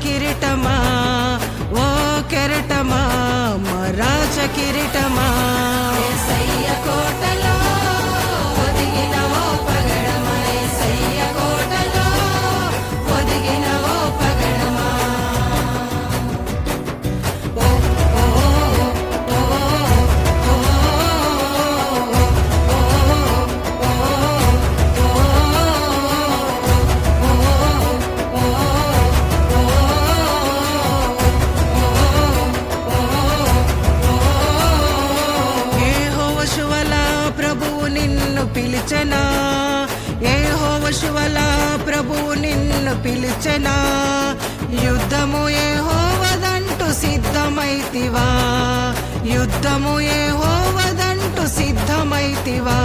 కిరీటమా ఓ కెరటమా మా రాజ కిరీటమా యేసయ్య కోటలో ఒదిగిన ఓ పగడమా యేసయ్య కోటలో ఒదిగిన ఓ పగడమా ఓ ఓ ఓ ఓ పిలిచెనా యెహోవా ప్రభువు నిన్ను పిలిచెనా యుద్ధము యెహోవాదంటూ సిద్ధమైతివా యుద్ధము యెహోవాదంటూ సిద్ధమైతివా